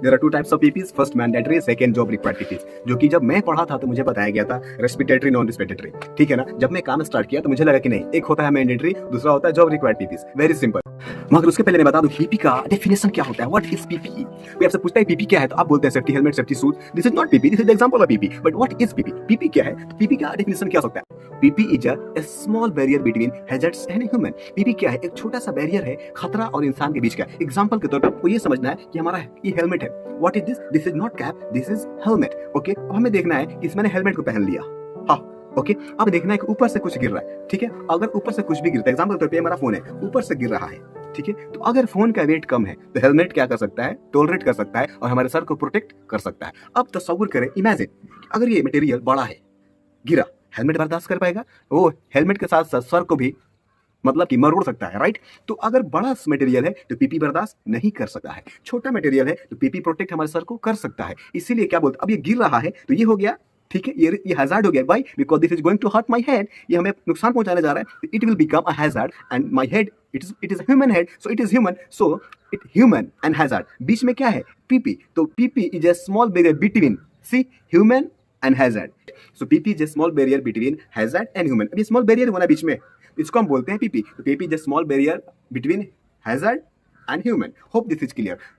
There are two types of PPs, first mandatory, second job required PPs, जो कि जब मैं पढ़ा था तो मुझे बताया गया था रेस्पिरेटरी, नॉन रेस्पिरेटरी, ठीक है ना। जब मैं काम स्टार्ट किया तो मुझे लगा कि नहीं, एक होता है मैंडेटरी, दूसरा होता है job required PPs, very simple. मगर उसके पहले मैं बता दूं पीपी का डेफिनेशन क्या होता है, व्हाट इज पीपी। कोई आपसे पूछता है पीपी क्या है तो आप बोलते हैं safety helmet, safety suit, this is not PP, this is the example of PP, but what is PP, PP क्या है, पीपी का डेफिनेशन क्या हो सकता है। PP is a small barrier between hazards and human. PP क्या है, एक छोटा सा बैरियर है खतरा और इंसान के बीच का। एग्जांपल के तौर पर आपको ये समझना है कि हमारा ये हेलमेट है, what is this, this is not cap, this is helmet, okay. अब हमें देखना है कि मैंने हेलमेट को पहन लिया, हाँ ओके। अब देखना है कि ऊपर से कुछ गिर रहा है, ठीक है। अगर ऊपर से कुछ भी गिरता है, एग्जांपल के तौर पे हमारा फोन है, ऊपर से गिर रहा है, ठीक है, तो अगर फोन का वेट कम है तो हेलमेट क्या कर सकता है, टॉलरेट कर सकता है और हमारे सर को प्रोटेक्ट कर सकता है। अब तस्वीर करें, इमेजिन अगर ये मटेरियल बड़ा है, गिरा, हेलमेट बर्दाश्त कर पाएगा, वो हेलमेट के साथ साथ सर को भी मतलब कि मरोड़ सकता है, राइट। तो अगर बड़ा मटेरियल है तो पीपी बर्दाश्त नहीं कर सकता है, छोटा मटेरियल है तो पीपी प्रोटेक्ट हमारे सर को कर सकता है। इसीलिए क्या बोलते, अब ये गिर रहा है तो ये हो गया, ठीक है, ये हैजार्ड हो गया, by because this is going to hurt my head, ये हमें नुकसान पहुंचाने जा रहा है, it will become a hazard and my head, it is human head, so it is human, so it human and hazard, बीच में क्या है, पीपी। तो PP is a small barrier between the human and hazard, so PP is a small barrier between hazard and human. अभी small barrier होना बीच में, इसको हम बोलते हैं पीपी। तो PP is a small barrier between hazard and human. Hope this is clear.